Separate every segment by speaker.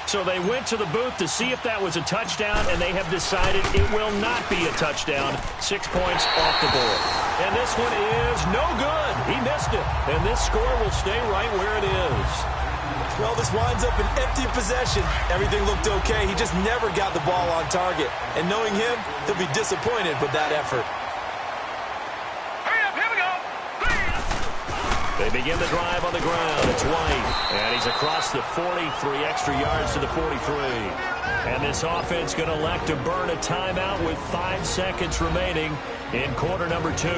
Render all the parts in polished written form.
Speaker 1: So they went to the booth to see if that was a touchdown, and they have decided it will not be a touchdown. 6 points off the board. And this one is no good. He missed it. And this score will stay right where it is.
Speaker 2: Well, this winds up an empty possession. Everything looked okay. He just never got the ball on target. And knowing him, he'll be disappointed with that effort.
Speaker 1: They begin the drive on the ground. It's White. And he's across the 43 extra yards to the 43. And this offense going to elect to burn a timeout with 5 seconds remaining in quarter number 2.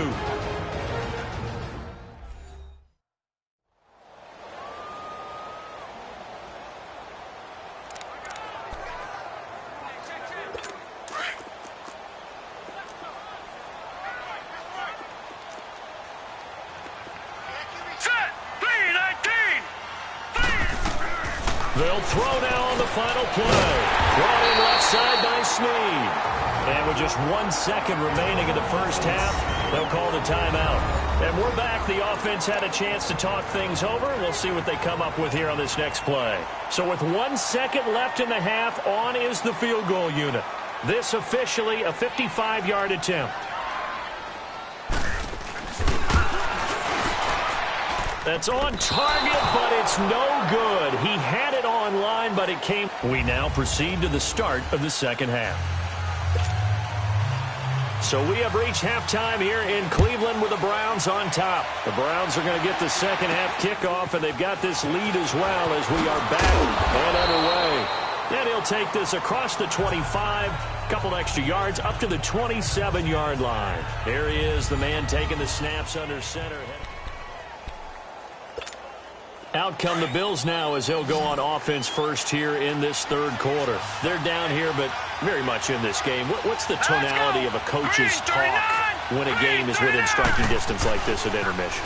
Speaker 1: They'll throw now on the final play. Brought in left side by Snead. And with just 1 second remaining in the first half, they'll call the timeout. And we're back. The offense had a chance to talk things over. We'll see what they come up with here on this next play. So with 1 second left in the half, on is the field goal unit. This officially a 55-yard attempt. That's on target, but it's no good. He had it on line, but it came. We now proceed to the start of the second half. So we have reached halftime here in Cleveland with the Browns on top. The Browns are going to get the second half kickoff, and they've got this lead as well as we are back and underway. And he'll take this across the 25, couple extra yards, up to the 27-yard line. There he is, the man taking the snaps under center. Out come the Bills now as they'll go on offense first here in this third quarter. They're down here, but very much in this game. What's the tonality of a coach's talk when a game is within striking distance like this at intermission?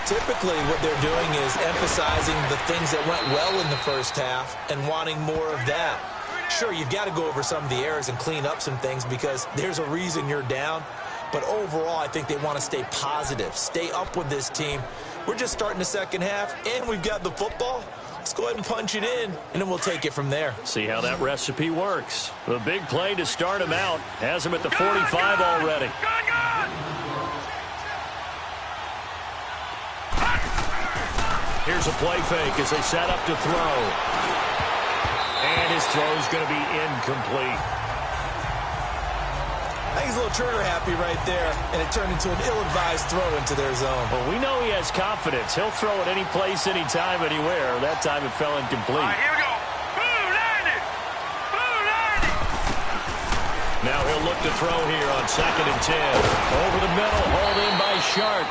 Speaker 2: Typically, what they're doing is emphasizing the things that went well in the first half and wanting more of that. Sure, you've got to go over some of the errors and clean up some things because there's a reason you're down. But overall, I think they want to stay positive, stay up with this team. We're just starting the second half, and we've got the football. Let's go ahead and punch it in, and then we'll take it from there.
Speaker 1: See how that recipe works. The big play to start him out has him at the 45 already. Here's a play fake as they set up to throw. And his throw's going to be incomplete.
Speaker 2: I think he's a little trigger happy right there, and it turned into an ill-advised throw into their zone.
Speaker 1: Well, we know he has confidence. He'll throw it any place, anytime, anywhere. That time it fell incomplete.
Speaker 3: All right, here we go.
Speaker 1: Now he'll look to throw here on 2nd and 10. Over the middle, hauled in by Sharp.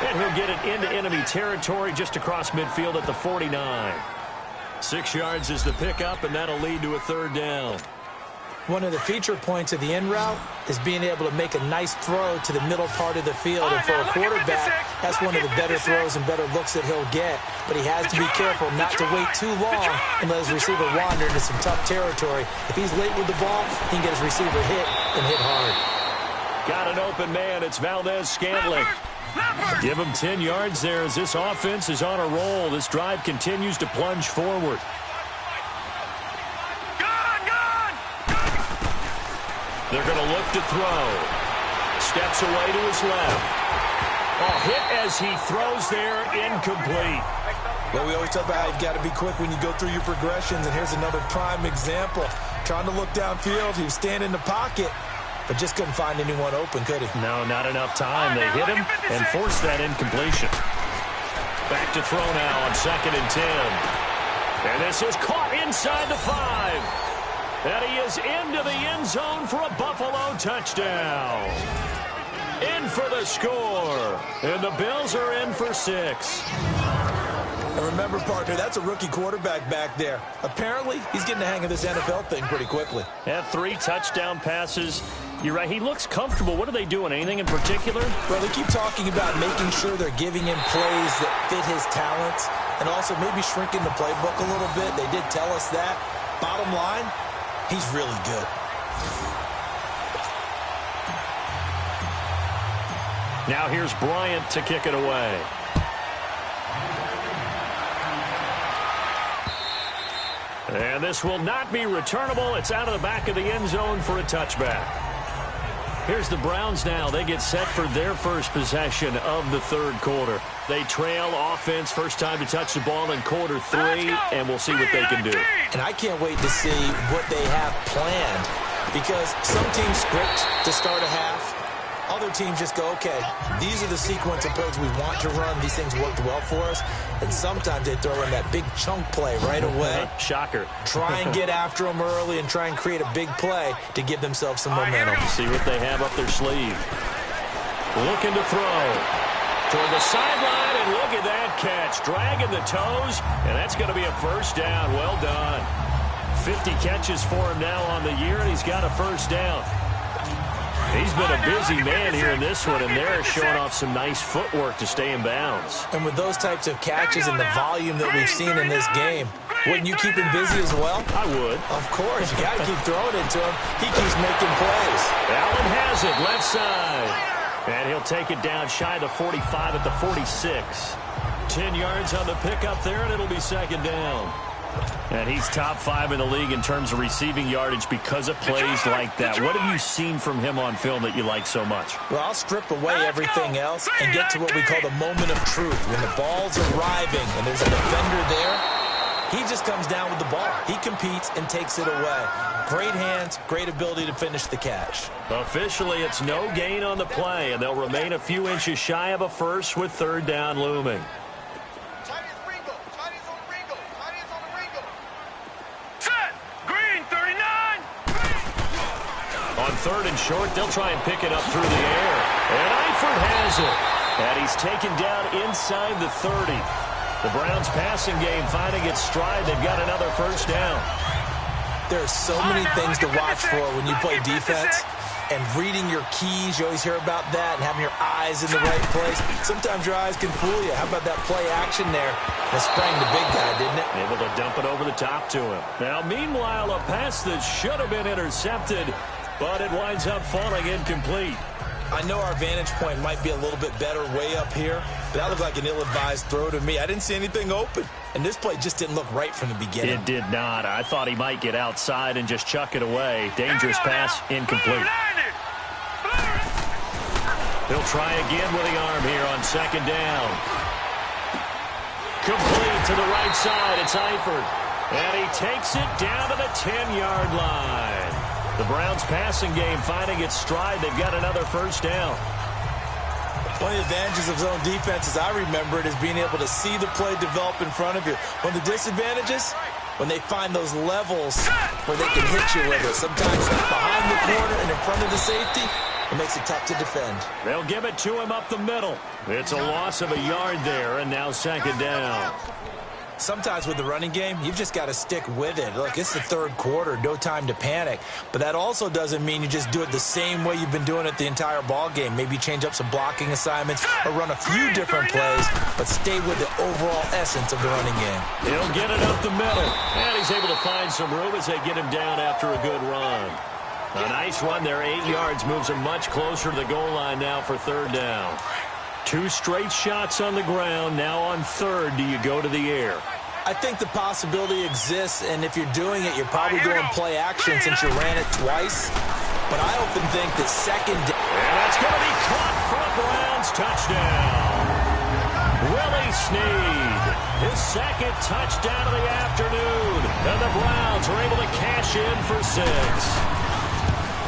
Speaker 1: And he'll get it into enemy territory just across midfield at the 49. 6 yards is the pickup, and that'll lead to a third down.
Speaker 2: One of the feature points of the in route is being able to make a nice throw to the middle part of the field. And for a quarterback, that's one of the better throws and better looks that he'll get. But he has to be careful not to wait too long and let his receiver wander into some tough territory. If he's late with the ball, he can get his receiver hit and hit hard.
Speaker 1: Got an open man. It's Valdez-Scantling. Give him 10 yards there as this offense is on a roll. This drive continues to plunge forward. They're going to look to throw. Steps away to his left. Oh, hit as he throws there, incomplete.
Speaker 2: Well, we always talk about how you've got to be quick when you go through your progressions, and here's another prime example. Trying to look downfield, he was standing in the pocket, but just couldn't find anyone open, could he?
Speaker 1: No, not enough time. They hit him and forced that incompletion. Back to throw now on 2nd and 10. And this is caught inside the 5. And he is into the end zone for a Buffalo touchdown. In for the score. And the Bills are in for 6.
Speaker 2: And remember, partner, that's a rookie quarterback back there. Apparently, he's getting the hang of this NFL thing pretty quickly.
Speaker 1: Had 3 touchdown passes. You're right, he looks comfortable. What are they doing? Anything in particular?
Speaker 2: Well, they keep talking about making sure they're giving him plays that fit his talents and also maybe shrinking the playbook a little bit. They did tell us that. Bottom line, he's really good.
Speaker 1: Now here's Bryant to kick it away. And this will not be returnable. It's out of the back of the end zone for a touchback. Here's the Browns now. They get set for their first possession of the third quarter. They trail offense, first time to touch the ball in quarter 3, and we'll see what they can do.
Speaker 2: And I can't wait to see what they have planned, because some teams script to start a half. Other teams just go, okay, these are the sequence of plays we want to run. These things worked well for us. And sometimes they throw in that big chunk play right away.
Speaker 1: Shocker.
Speaker 2: Try and get after them early and try and create a big play to give themselves some momentum.
Speaker 1: See what they have up their sleeve. Looking to throw. Toward the sideline, and look at that catch. Dragging the toes, and that's going to be a first down. Well done. 50 catches for him now on the year, and he's got a first down. He's been a busy man here in this one, and they're showing off some nice footwork to stay in bounds.
Speaker 2: And with those types of catches and the volume that we've seen in this game, wouldn't you keep him busy as well?
Speaker 1: I would.
Speaker 2: Of course. You got to keep throwing it to him. He keeps making plays.
Speaker 1: Allen has it, left side. And he'll take it down shy of the 45 at the 46. 10 yards on the pickup there, and it'll be second down. And he's top 5 in the league in terms of receiving yardage because of plays like that. What have you seen from him on film that you like so much?
Speaker 2: Well, I'll strip away everything else and get to what we call the moment of truth. When the ball's arriving and there's a defender there, he just comes down with the ball. He competes and takes it away. Great hands, great ability to finish the catch.
Speaker 1: Officially, it's no gain on the play, and they'll remain a few inches shy of a first with third down looming. On third and short, they'll try and pick it up through the air. And Eifert has it. And he's taken down inside the 30. The Browns passing game finding its stride. They've got another first down.
Speaker 2: There are so many things to watch for when you play defense. And reading your keys, you always hear about that, and having your eyes in the right place. Sometimes your eyes can fool you. How about that play action there? That sprang the big guy, didn't it?
Speaker 1: Able to dump it over the top to him. Now, meanwhile, a pass that should have been intercepted, but it winds up falling incomplete.
Speaker 2: I know our vantage point might be a little bit better way up here, but that looked like an ill-advised throw to me. I didn't see anything open, and this play just didn't look right from the beginning.
Speaker 1: It did not. I thought he might get outside and just chuck it away. Dangerous pass, incomplete. He'll try again with the arm here on second down. Complete to the right side. It's Eifert. And he takes it down to the 10-yard line. The Browns passing game finding its stride. They've got another first down.
Speaker 2: One of the advantages of zone defense, as I remember it, is being able to see the play develop in front of you. One of the disadvantages, when they find those levels where they can hit you with it. Sometimes behind the corner and in front of the safety, it makes it tough to defend.
Speaker 1: They'll give it to him up the middle. It's a loss of a yard there, and now second down.
Speaker 2: Sometimes with the running game, you've just got to stick with it. Look, it's the third quarter, no time to panic. But that also doesn't mean you just do it the same way you've been doing it the entire ball game. Maybe change up some blocking assignments or run a few different plays, but stay with the overall essence of the running game.
Speaker 1: He'll get it up the middle, and he's able to find some room as they get him down after a good run. A nice run there, 8 yards, moves him much closer to the goal line now for third down. 2 straight shots on the ground. Now on third, do you go to the air?
Speaker 2: I think the possibility exists, and if you're doing it, you're probably doing play action since you ran it twice. But I often think that second down.
Speaker 1: And that's going to be caught for a Browns touchdown. Willie Snead, his second touchdown of the afternoon. And the Browns are able to cash in for 6.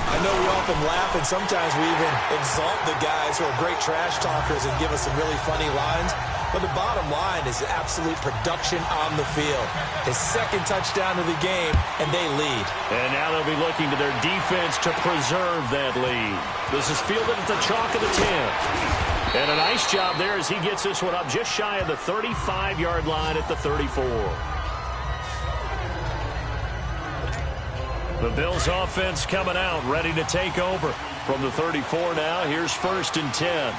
Speaker 2: I know we often laugh, and sometimes we even exalt the guys who are great trash talkers and give us some really funny lines. But the bottom line is absolute production on the field. His second touchdown of the game, and they lead.
Speaker 1: And now they'll be looking to their defense to preserve that lead. This is fielded at the chalk of the 10. And a nice job there as he gets this one up just shy of the 35-yard line at the 34. The Bills offense coming out, ready to take over. From the 34 now, here's first and 10.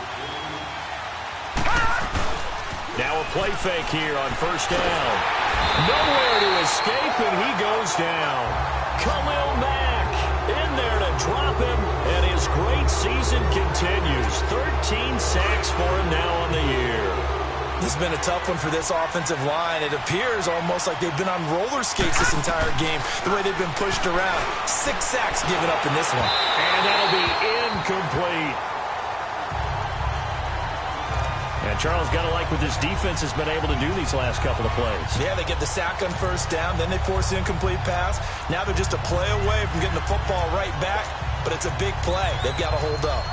Speaker 1: Now a play fake here on first down. Nowhere to escape, and he goes down. Khalil Mack in there to drop him, and his great season continues. 13 sacks for him now on the year.
Speaker 2: This has been a tough one for this offensive line. It appears almost like they've been on roller skates this entire game, the way they've been pushed around. 6 sacks given up in this one.
Speaker 1: And that'll be incomplete. And Charles, got to like what this defense has been able to do these last couple of plays.
Speaker 2: Yeah, they get the sack on first down, then they force the incomplete pass. Now they're just a play away from getting the football right back, but it's a big play. They've got to hold up.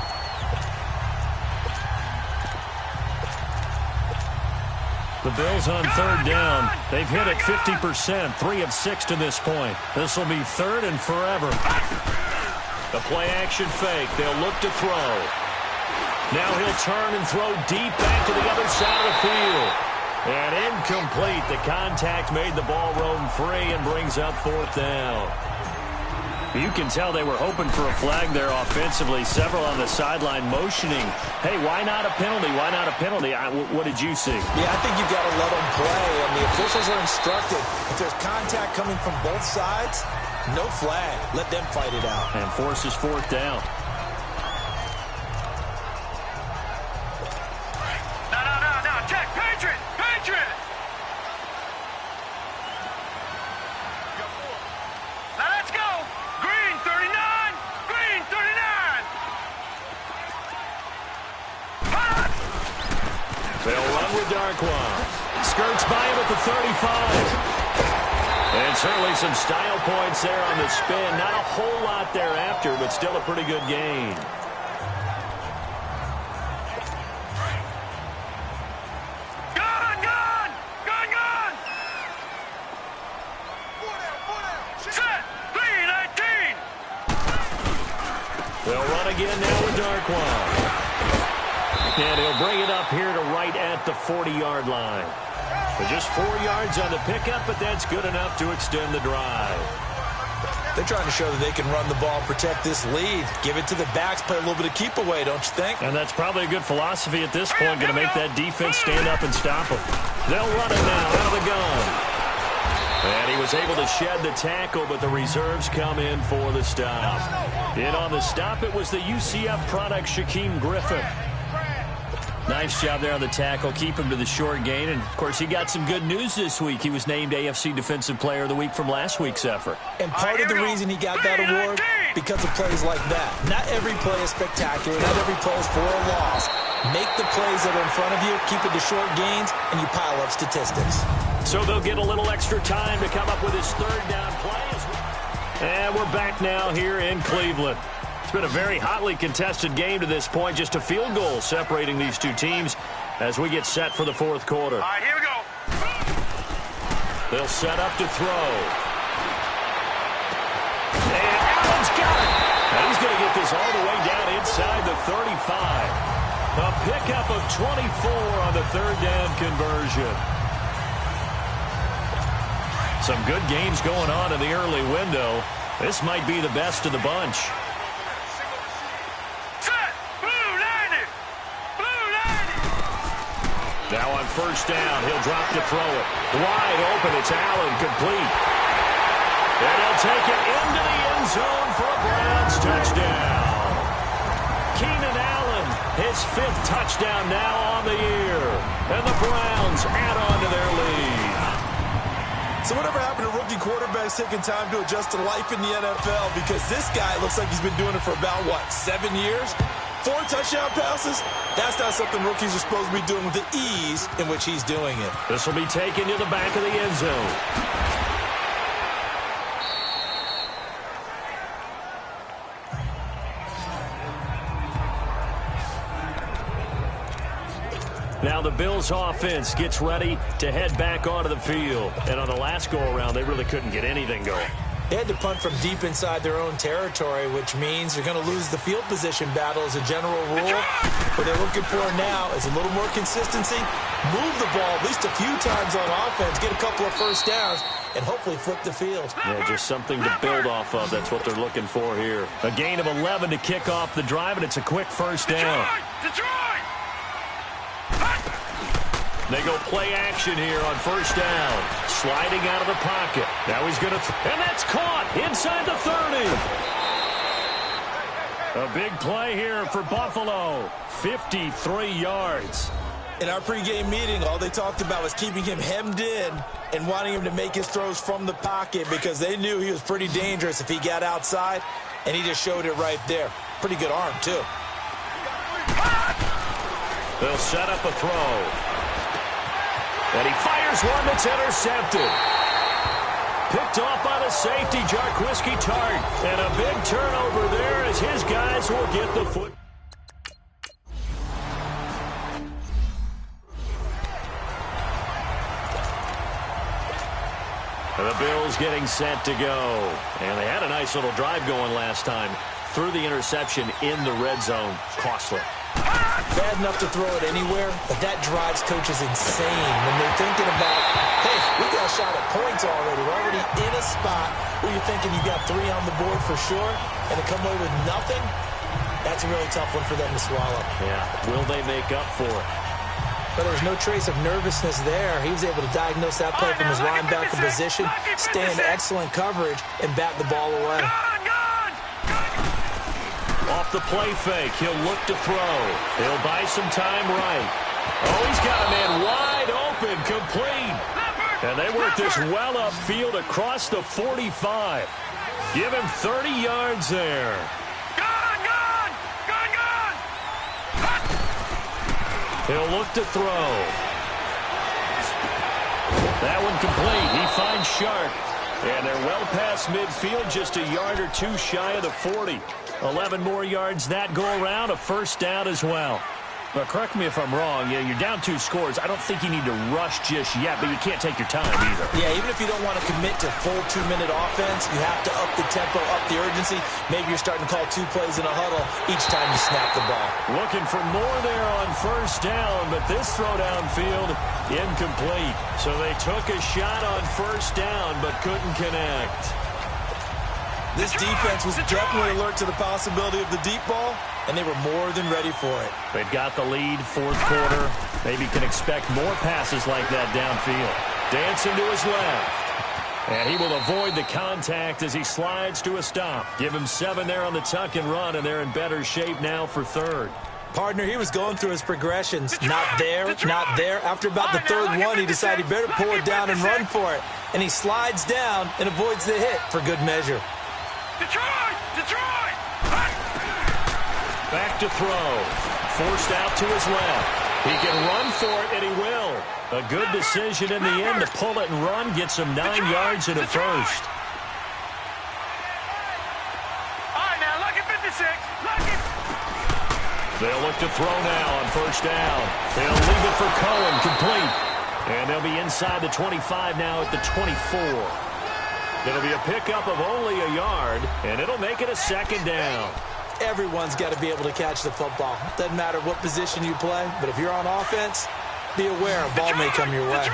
Speaker 1: The Bills on third down. They've hit it 50%, 3 of 6 to this point. This will be third and forever. The play-action fake. They'll look to throw. Now he'll turn and throw deep back to the other side of the field. And incomplete. The contact made the ball roam free and brings up fourth down. You can tell they were hoping for a flag there offensively. Several on the sideline motioning. Hey, why not a penalty? Why not a penalty? What did you see?
Speaker 2: Yeah, I think you've got to let them play, and the officials are instructed. If there's contact coming from both sides, no flag. Let them fight it out.
Speaker 1: And forces fourth down.
Speaker 3: No. Check. Patriot. Now let's go. Green 39.
Speaker 1: They'll run with Darkwan. Skirts by him at the 35. And certainly some style points there on the spin. Not a whole lot thereafter, but still a pretty good gain.
Speaker 3: Gun! Set. 319.
Speaker 1: They'll run again now with Darkwan. And he'll bring it up here to right at the 40-yard line. But just 4 yards on the pickup, but that's good enough to extend the drive.
Speaker 2: They're trying to show that they can run the ball, protect this lead. Give it to the backs, play a little bit of keep away, don't you think?
Speaker 1: And that's probably a good philosophy at this point, going to make that defense stand up and stop them. They'll run it now out of the gun. And he was able to shed the tackle, but the reserves come in for the stop. In on the stop, it was the UCF product, Shaquem Griffin. Nice job there on the tackle. Keep him to the short gain. And, of course, he got some good news this week. He was named AFC Defensive Player of the Week from last week's effort.
Speaker 2: And part of the reason he got that award, because of plays like that. Not every play is spectacular. Not every play is for a loss. Make the plays that are in front of you, keep it to short gains, and you pile up statistics.
Speaker 1: So they'll get a little extra time to come up with his third down play. And we're back now here in Cleveland. It's been a very hotly contested game to this point. Just a field goal separating these two teams as we get set for the fourth quarter.
Speaker 3: All right, here we go.
Speaker 1: They'll set up to throw. And Allen's got it. And he's going to get this all the way down inside the 35. A pickup of 24 on the third down conversion. Some good games going on in the early window. This might be the best of the bunch. Now on first down, he'll drop to throw it. Wide open, it's Allen, complete. And he'll take it into the end zone for a Browns touchdown. Keenan Allen, his 5th touchdown now on the year. And the Browns add on to their lead.
Speaker 2: So whatever happened to rookie quarterbacks taking time to adjust to life in the NFL? Because this guy looks like he's been doing it for about, 7 years? 4 touchdown passes? That's not something rookies are supposed to be doing with the ease in which he's doing it.
Speaker 1: This will be taken to the back of the end zone. Now the Bills offense gets ready to head back onto the field. And on the last go-around, they really couldn't get anything going.
Speaker 2: They had to punt from deep inside their own territory, which means they're going to lose the field position battle as a general rule. What they're looking for now is a little more consistency, move the ball at least a few times on offense, get a couple of first downs, and hopefully flip the field.
Speaker 1: Yeah, just something to build off of. That's what they're looking for here. A gain of 11 to kick off the drive, and it's a quick first down.
Speaker 3: Detroit!
Speaker 1: They go play action here on first down. Sliding out of the pocket. Now he's going to... And that's caught inside the 30. A big play here for Buffalo. 53 yards.
Speaker 2: In our pregame meeting, all they talked about was keeping him hemmed in and wanting him to make his throws from the pocket because they knew he was pretty dangerous if he got outside, and he just showed it right there. Pretty good arm, too.
Speaker 1: They'll set up a throw. And he fires one that's intercepted. Picked off by the safety, Jarquiski Tart. And a big turnover there as his guys will get the foot. And the Bills getting set to go. And they had a nice little drive going last time. Threw the interception in the red zone. Costly.
Speaker 2: Bad enough to throw it anywhere, but that drives coaches insane when they're thinking about, hey, we got a shot at points already. We're already in a spot where you're thinking you got 3 on the board for sure, and to come away with nothing, that's a really tough one for them to swallow.
Speaker 1: Yeah, will they make up for it?
Speaker 2: But there's no trace of nervousness there. He was able to diagnose that play from his linebacker position, stay in excellent coverage, and bat the ball away.
Speaker 1: Off the play fake, he'll look to throw. He'll buy some time right. Oh, he's got a man wide open, complete. And they work this well upfield across the 45. Give him 30 yards there. He'll look to throw. That one complete. He finds Shark. And they're well past midfield, just a yard or two shy of the 40. 11 more yards that go around, a first down as well. But correct me if I'm wrong, you're down 2 scores. I don't think you need to rush just yet, but you can't take your time either.
Speaker 2: Yeah, even if you don't want to commit to full 2-minute offense, you have to up the tempo, up the urgency. Maybe you're starting to call 2 plays in a huddle each time you snap the ball.
Speaker 1: Looking for more there on first down, but this throw downfield, incomplete. So they took a shot on first down, but couldn't connect.
Speaker 2: This defense was definitely alert to the possibility of the deep ball, and they were more than ready for it.
Speaker 1: They've got the lead, fourth quarter. Maybe can expect more passes like that downfield. Dancing to his left. And he will avoid the contact as he slides to a stop. Give him 7 there on the tuck and run, and they're in better shape now for third.
Speaker 2: Partner, he was going through his progressions. Not there, not there. After about the third one, he decided he better pull it down and run for it. And he slides down and avoids the hit for good measure.
Speaker 3: Detroit!
Speaker 1: Back to throw. Forced out to his left. He can run for it, and he will. A good decision in the end to pull it and run. Gets him 9 yards in a first.
Speaker 3: All right, now, look at 56. Look at...
Speaker 1: They'll look to throw now on first down. They'll leave it for Cohen, complete. And they'll be inside the 25 now at the 24. It'll be a pickup of only a yard, and it'll make it a second down.
Speaker 2: Everyone's got to be able to catch the football. Doesn't matter what position you play, but if you're on offense, be aware a ball may come your way.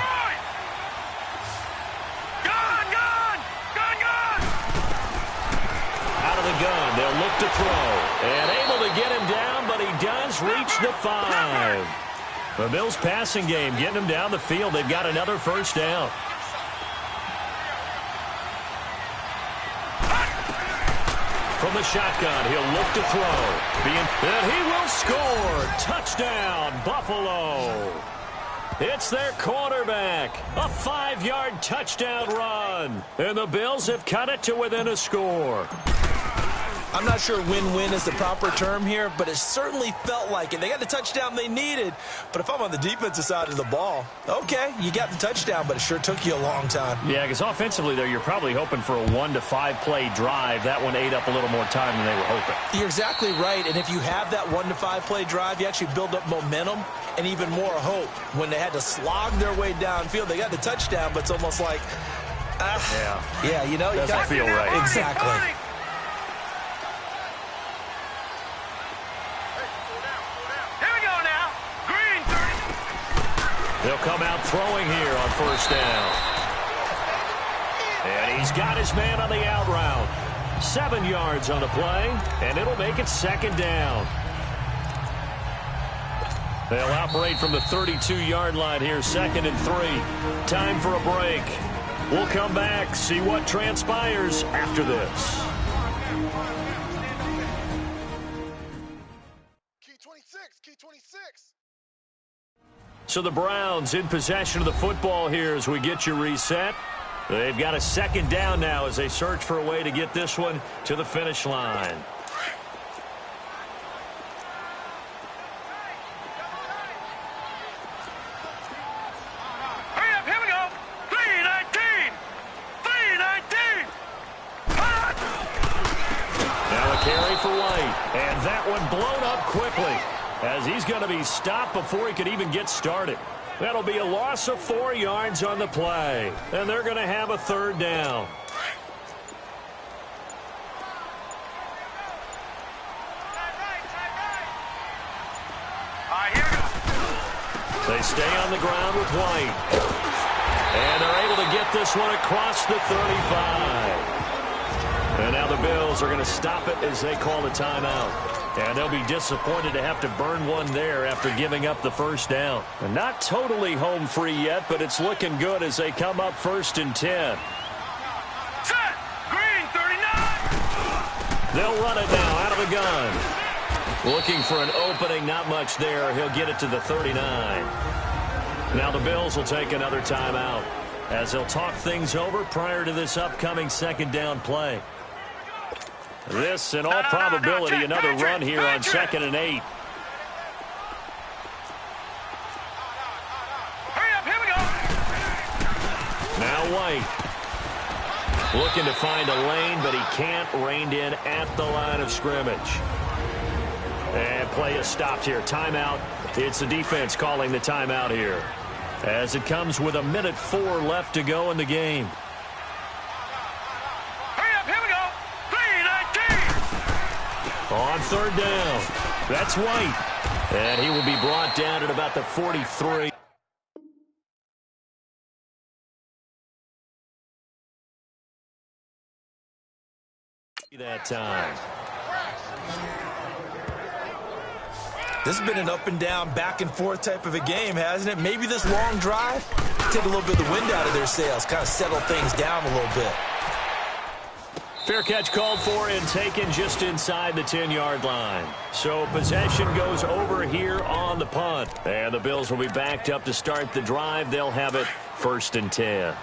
Speaker 1: Out of the gun, they'll look to throw. And able to get him down, but he does reach the 5. The Bills passing game getting him down the field. They've got another first down. From the shotgun, he'll look to throw. And he will score. Touchdown, Buffalo. It's their quarterback. A 5-yard touchdown run. And the Bills have cut it to within a score.
Speaker 2: I'm not sure win-win is the proper term here, but it certainly felt like it. They got the touchdown they needed, but if I'm on the defensive side of the ball, okay, you got the touchdown, but it sure took you a long time.
Speaker 1: Yeah, because offensively, though, you're probably hoping for a 1 to 5 play drive. That one ate up a little more time than they were hoping.
Speaker 2: You're exactly right, and if you have that 1 to 5 play drive, you actually build up momentum and even more hope. When they had to slog their way downfield, they got the touchdown, but it's almost like, yeah, you know,
Speaker 1: doesn't feel right.
Speaker 2: Exactly.
Speaker 1: They'll come out throwing here on first down. And he's got his man on the out route. 7 yards on the play, and it'll make it second down. They'll operate from the 32-yard line here, 2nd and 3. Time for a break. We'll come back, see what transpires after this.
Speaker 4: Key 26, key 26.
Speaker 1: So the Browns in possession of the football here as we get you reset. They've got a second down now as they search for a way to get this one to the finish line.
Speaker 3: Hurry up, here we go. 3:19. 3:19.
Speaker 1: Now a carry for White. And that one blown up quickly as he's going to be stopped before he could even get started. That'll be a loss of 4 yards on the play. And they're going to have a third down.
Speaker 3: Here we go.
Speaker 1: They stay on the ground with White. And they're able to get this one across the 35. And now the Bills are going to stop it as they call the timeout. And they'll be disappointed to have to burn one there after giving up the first down. And not totally home free yet, but it's looking good as they come up 1st and 10.
Speaker 3: Set. Green, 39.
Speaker 1: They'll run it now out of the gun. Looking for an opening, not much there. He'll get it to the 39. Now the Bills will take another timeout as they'll talk things over prior to this upcoming second down play. This, in all probability, another run here on 2nd and 8.
Speaker 3: Hurry up, here we go.
Speaker 1: Now White. Looking to find a lane, but he can't. Reined in at the line of scrimmage. And play is stopped here. Timeout. It's the defense calling the timeout here, as it comes with 1:04 left to go in the game.
Speaker 3: Hurry up, here we go. 3:19.
Speaker 1: On 3rd down. That's White. And he will be brought down at about the 43. That time.
Speaker 2: This has been an up-and-down, back-and-forth type of a game, hasn't it? Maybe this long drive, take a little bit of the wind out of their sails, kind of settle things down a little bit.
Speaker 1: Fair catch called for and taken just inside the 10-yard line. So possession goes over here on the punt. And the Bills will be backed up to start the drive. They'll have it 1st and 10.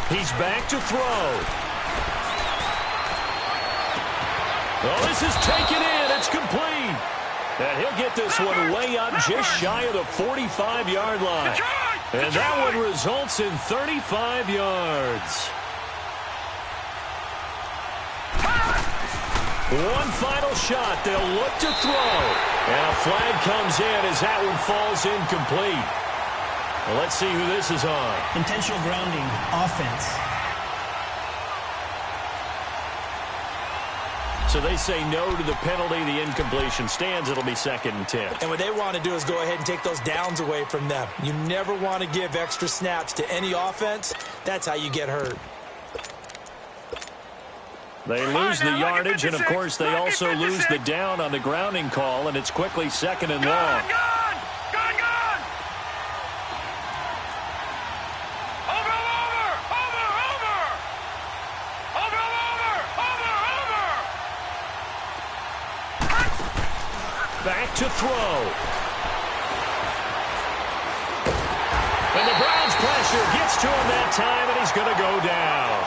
Speaker 1: He's back to throw. Oh, this is taken in. It's complete. And he'll get this one way up just shy of the 45-yard line. And that one results in 35 yards. One final shot. They'll look to throw. And a flag comes in as that one falls incomplete. Well, let's see who this is on.
Speaker 4: Intentional grounding, offense.
Speaker 1: So they say no to the penalty. The incompletion stands. It'll be 2nd and 10.
Speaker 2: And what they want to do is go ahead and take those downs away from them. You never want to give extra snaps to any offense. That's how you get hurt.
Speaker 1: They lose the yardage, and, of course, they also lose the down on the grounding call, and it's quickly 2nd and long. Back to throw. And the Browns pressure gets to him that time, and he's going to go down.